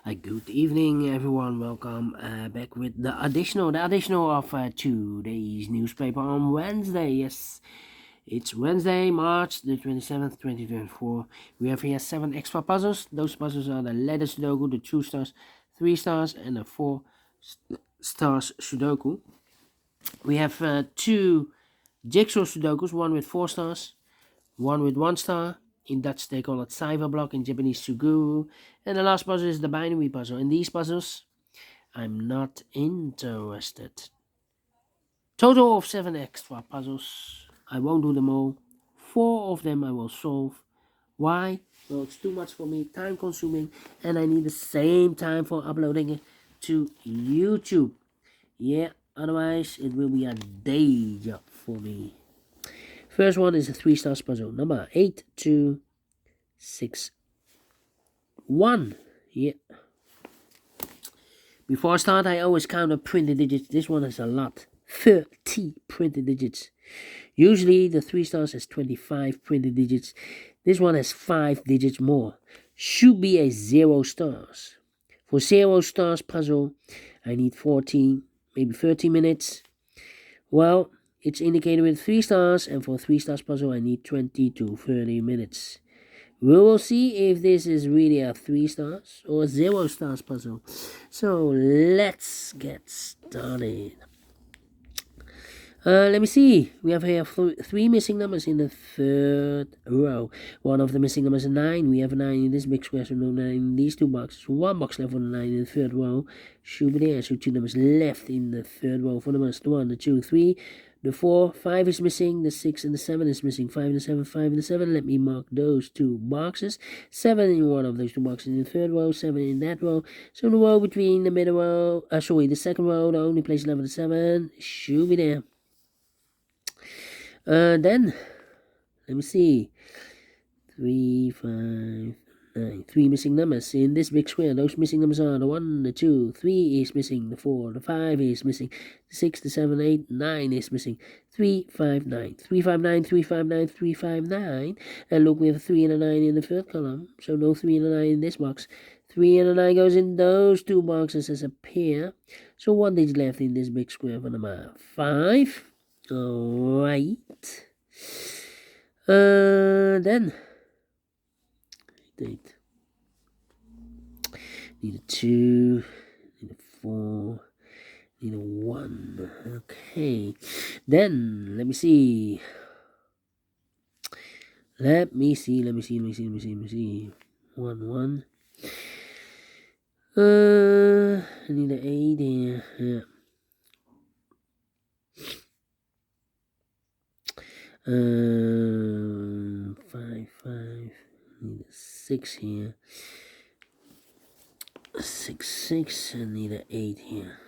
Good evening, everyone. Welcome back with the additional of today's newspaper on Wednesday. Yes, it's Wednesday, March the 27th, 2024. We have here 7 extra puzzles. Those puzzles are the letter Sudoku, the 2 stars, 3 stars, and the 4 stars Sudoku. We have 2 jigsaw Sudokus, one with 4 stars, one with 1 star. In Dutch, they call it Cyberblock. In Japanese, Suguru. And the last puzzle is the binary puzzle. In these puzzles, I'm not interested. Total of 7 extra puzzles. I won't do them all. 4 of them I will solve. Why? Well, it's too much for me, time consuming, and I need the same time for uploading it to YouTube. Yeah, otherwise it will be a day job for me. First one is a 3 stars puzzle. Number 8261. Yeah. Before I start, I always count the printed digits. This one has a lot. 30 printed digits. Usually the 3 stars has 25 printed digits. This one has 5 digits more. Should be a 0 stars. For 0 stars puzzle, I need 14, maybe 30 minutes. Well, it's indicated with 3 stars, and for 3 stars puzzle, I need 20 to 30 minutes. We will see if this is really a 3 stars or a 0 stars puzzle. So let's get started. Let me see. We have here 3 missing numbers in the 3rd row. One of the missing numbers is 9. We have a 9 in this big square, so no 9 in these 2 boxes. 1 box left for the 9 in the 3rd row. Should be there. So 2 numbers left in the 3rd row for the numbers. The 1, the 2, 3. The 4, 5 is missing. The 6 and the 7 is missing. 5 and the 7, 5 and the 7. Let me mark those 2 boxes. 7 in one of those 2 boxes in the 3rd row. 7 in that row. So the row between the middle row, the 2nd row, the only place left for the 7 should be there. Then, let me see. 3, 5, 9. 3 missing numbers in this big square. Those missing numbers are the 1, the 2, 3 is missing. The 4, the 5 is missing. The 6, the 7, 8, 9 is missing. 3, 5, 9. 3, 5, 9, 3, 5, 9, 3, 5, 9. And look, we have a 3 and a 9 in the 3rd column. So no 3 and a 9 in this box. 3 and a 9 goes in those 2 boxes as a pair. So 1 digit left in this big square for number 5. Alright. Then date. Need a 2, need a 4, need a 1. Okay. Then let me see. Let me see. 1, 1. I need an 8 here. Yeah. 5, 5. Need a 6 here. 6, 6. I need an 8 here.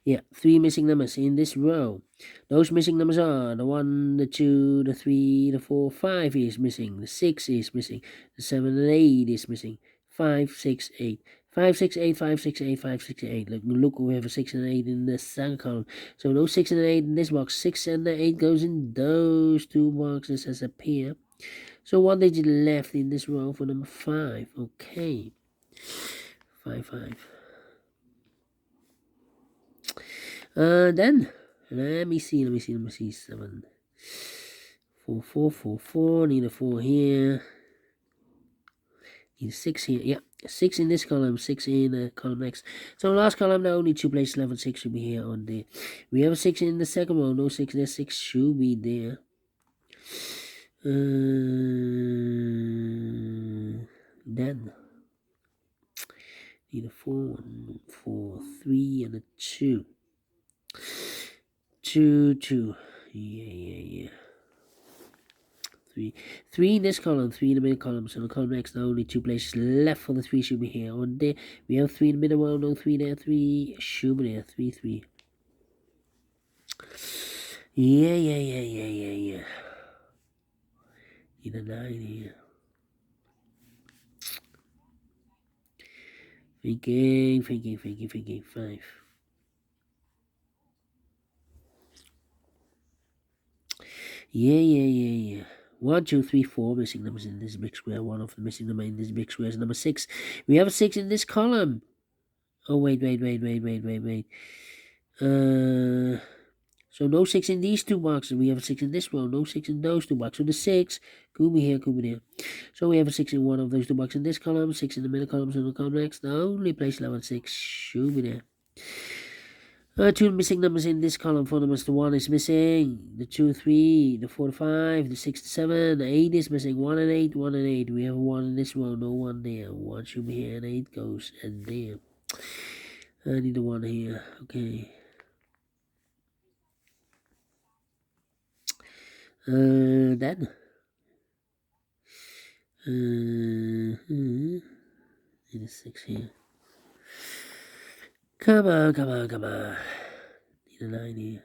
Yeah, 3 missing numbers in this row. Those missing numbers are the 1, the 2, the 3, the 4, 5 is missing. The 6 is missing. The 7 and 8 is missing. 5, 6, 8. 5, 6, 8, 5, 6, 8, 5, 6, 8. Look, we have a 6 and 8 in the 2nd column. So those 6 and 8 in this box. 6 and the 8 goes in those 2 boxes as a pair. So 1 digit left in this row for number 5. Okay. 5, 5. Then let me see. 7. 4, 4, 4, 4. Need a 4 here. Need a 6 here. Yeah, 6 in this column, 6 in the column next. So last column, the only 2 places left, 6 should be here on there. We have a 6 in the 2nd row. No 6 there. 6 should be there. Then need a 4, 1, 4, 3, and a 2. 2, 2. Yeah. 3 in this column, 3 in the middle column. So the column next, the only 2 places left for the 3 should be here. On there, we have 3 in the middle row, no 3 there. 3 should be there. 3, 3. Yeah. Need a 9 here. Thinking. 5. Yeah. 1, 2, 3, 4 missing numbers in this big square. One of the missing number in this big square is number 6. We have a 6 in this column. Oh, wait. So no 6 in these two boxes. We have a 6 in this row. No 6 in those two boxes. So the 6 could be here, could be there. So we have a 6 in one of those two boxes in this column. 6 in the middle column. So the column next. The only place level 6 should be there. 2 missing numbers in this column. 4 numbers. The 1 is missing. The 2, 3. The 4, 5. The 6, 7. The 8 is missing. 1 and 8. 1 and 8. We have 1 in this row. No 1 there. 1 should be here. And 8 goes. And there. I need the 1 here. Okay. Then. Need a 6 here. Come on. Need a 9 here.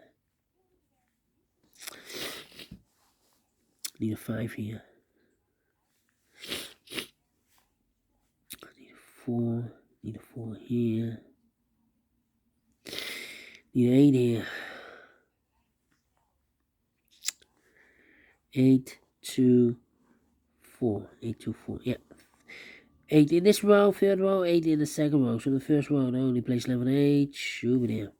Need a 5 here. Need a 4. Need a 4 here. Need an 8 here. 8, 2, 4. 8, 2, 4. Yeah. 8 in this row, third row, 8 in the second row. So the first row, the only place level 8 should be there.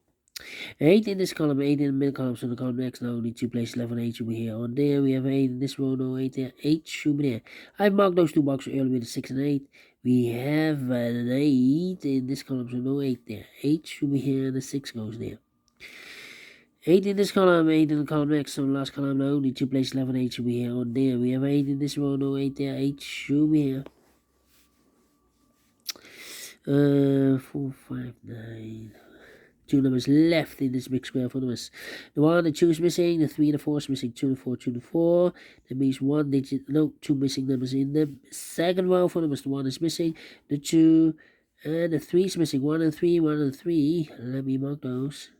8 in this column, 8 in the middle column. So the column next, the only two places level 8 should be here. On there, we have 8 in this row, no 8 there. 8 should be there. I marked those two boxes earlier with a 6 and 8. We have an 8 in this column, so no 8 there. 8 should be here, and the 6 goes there. 8 in this column, 8 in the column next. So the last column, the only two places level 8 should be here. On there, we have 8 in this row, no 8 there. 8 should be here. 4, 5, 9. 2 numbers left in this big square. 4 numbers. The 1 and 2 is missing. The 3 and the 4 is missing. 2 and 4, 2 and 4. That means 1 digit. No, 2 missing numbers in the second row. 4 numbers. The 1 is missing. The 2 and the 3 is missing. 1 and 3. 1 and 3. Let me mark those.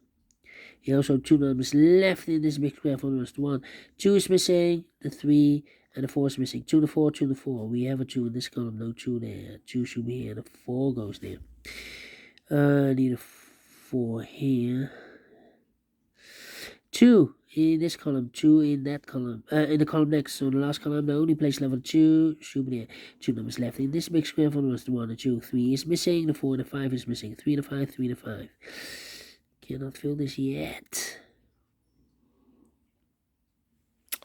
Here also 2 numbers left in this big square. 4 numbers. The 1, 2 is missing. The 3 and the 4 is missing. 2 and 4, 2 and 4. We have a 2 in this column. No 2 there. 2 should be here. The 4 goes there. I need a 4 here. 2 in this column. 2 in that column. In the column next. So the last column, the only place level 2 should be there. 2 numbers left in this big square. 4 numbers. The 1 and 2. 3 is missing. The 4 and the 5 is missing. 3 and the 5. 3 and the 5. Cannot fill this yet.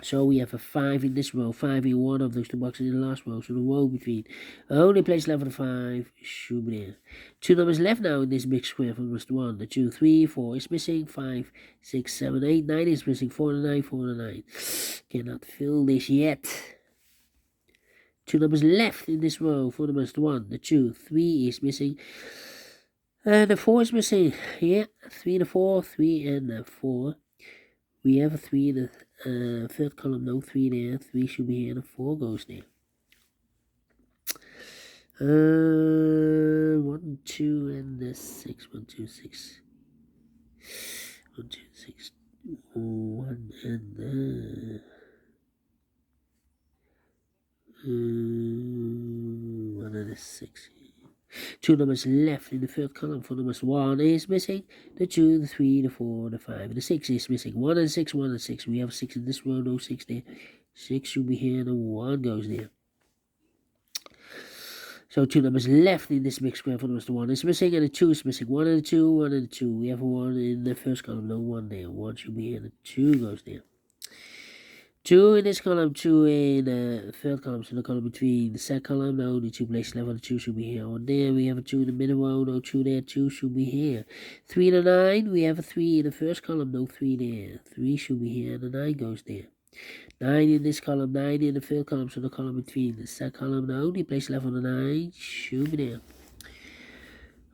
So we have a 5 in this row, 5 in one of those two boxes in the last row. So the row between only place level 5 should be there. 2 numbers left now in this big square. From the 1, the 2, 3, 4 is missing. 5, 6, 7, 8, 9 is missing. 4 and 9, 4 and 9. Cannot fill this yet. 2 numbers left in this row. 4 numbers, the 1, the 2, 3 is missing. And the 4 is missing. Yeah, 3 and the 4, 3 and the 4. We have a 3 in the third column, no 3 there. 3 should be here, and the 4 goes there. 1, 2, and the 6. 1, 2, 6. 1, 2, 6. 1 and the 1 and the 6. 2 numbers left in the third column. 4 numbers. 1 is missing. The 2, the 3, the 4, the 5, and the 6 is missing. 1 and 6, 1 and 6. We have a 6 in this row, no 6 there. 6 should be here, and the 1 goes there. So 2 numbers left in this big square. 4 numbers. The 1 is missing, and the 2 is missing. 1 and the 2, 1 and the 2. We have a 1 in the first column, no 1 there. 1 should be here, and the 2 goes there. 2 in this column, 2 in the third column, so the column between the second column, the only 2 places left on the 2 should be here. On there, we have a 2 in the middle row, no 2 there, 2 should be here. 3 and a 9, we have a 3 in the first column, no 3 there. 3 should be here, and the 9 goes there. 9 in this column, 9 in the third column, so the column between the second column, the only place left on the 9 should be there.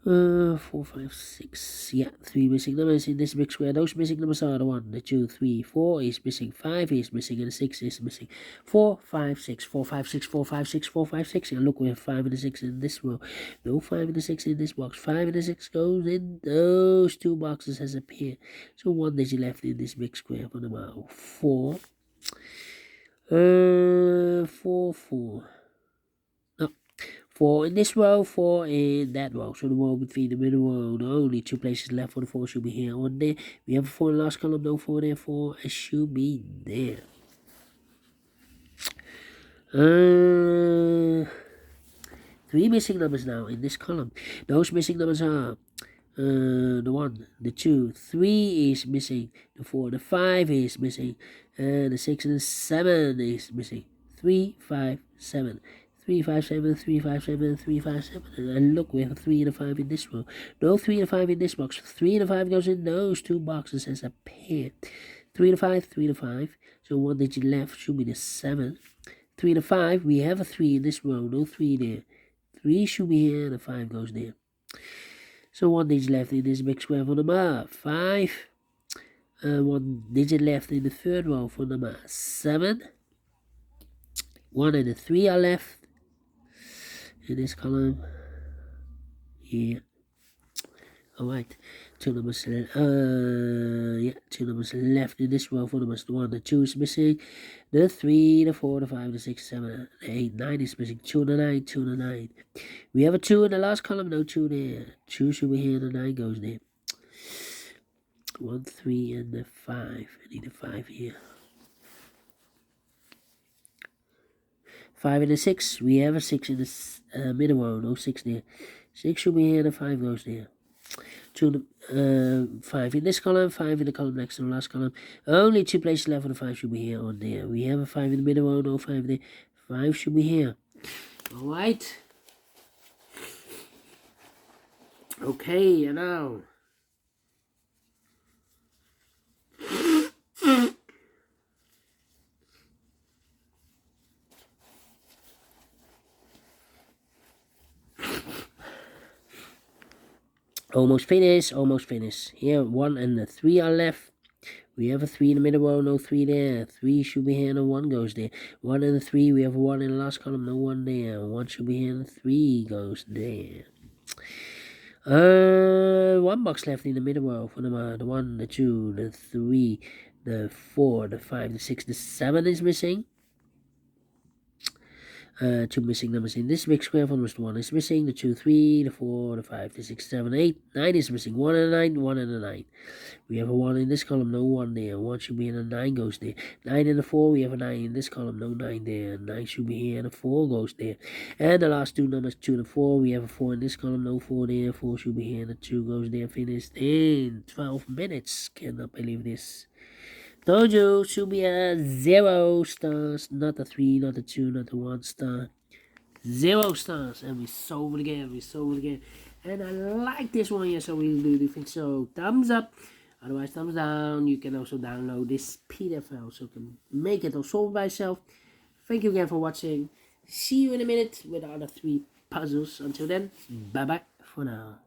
4, 5, 6. Yeah, 3 missing numbers in this big square. Those missing numbers are the 1, the 2, 3, 4 is missing, 5 is missing, and the 6 is missing. 4, 5, 6, 4, 5, 6, 4, 5, 6, 4, 5, 6. And look, we have 5 and the 6 in this row. No 5 and the 6 in this box. 5 and the 6 goes in those two boxes has appeared. So 1 digit left in this big square for the mile. 4. 4, 4. 4 in this row, 4 in that row. So the row between the middle row, the only 2 places left for the 4 should be here. On there, we have a 4 in the last column, no 4 there, 4 should be there. Three missing numbers now in this column. Those missing numbers are the 1, the 2, 3 is missing, the 4, the 5 is missing, and the 6 and the 7 is missing. 3, 5, 7. 3, 5, 7, 3, 5, 7, 3, 5, 7. And look, we have a 3 and a 5 in this row. No 3 and a 5 in this box. 3 and a 5 goes in those two boxes as a pair. 3 and a 5, 3 and a 5. So one digit left should be the 7. 3 and a 5, we have a 3 in this row. No 3 there. 3 should be here and a 5 goes there. So one digit left in this big square for number 5. One digit left in the third row for number 7. 1 and the 3 are left in this column. Yeah. Alright. Two numbers left in this row for numbers 1, the 2 is missing. The 3, the 4, the 5, the 6, 7, the 8, 9 is missing. 2 and the 9, 2 and the 9. We have a 2 in the last column, no 2 there. 2 should be here, and the 9 goes there. 1, 3, and the 5. I need a 5 here. 5 and the 6. We have a 6 in the middle row, no 6 there. 6 should be here, and the 5 goes there. 2, 5 in this column, 5 in the column next to the last column. Only 2 places left for the 5 should be here or there. We have a 5 in the middle row, no 5 there. 5 should be here. Alright. Okay, and now. Almost finished. Here, 1 and the 3 are left. We have a 3 in the middle row, no 3 there. 3 should be here, no 1 goes there. 1 and the 3, we have a 1 in the last column, no 1 there. 1 should be here, and the 3 goes there. 1 box left in the middle row for the 1, the 2, the 3, the 4, the 5, the 6, the 7 is missing. 2 missing numbers in this big square for numbers. 1 is missing, the 2, 3, the 4, the 5, the 6, 7, 8, 9 is missing. 1 and a 9, 1 and a 9. We have a 1 in this column, no 1 there. 1 should be in, and 9 goes there. 9 and a 4, we have a 9 in this column, no 9 there. 9 should be here, and a 4 goes there. And the last two numbers, 2 and 4, we have a 4 in this column, no 4 there. 4 should be here, and a 2 goes there. Finished in 12 minutes. Cannot believe this. Told you, should be a 0 stars, not a 3, not a 2, not a 1 star. 0 stars, and we solve it again. And I like this one here, so we do think so. Thumbs up, otherwise thumbs down. You can also download this PDF file, so you can make it or solve it by yourself. Thank you again for watching. See you in a minute with the other 3 puzzles. Until then, bye bye for now.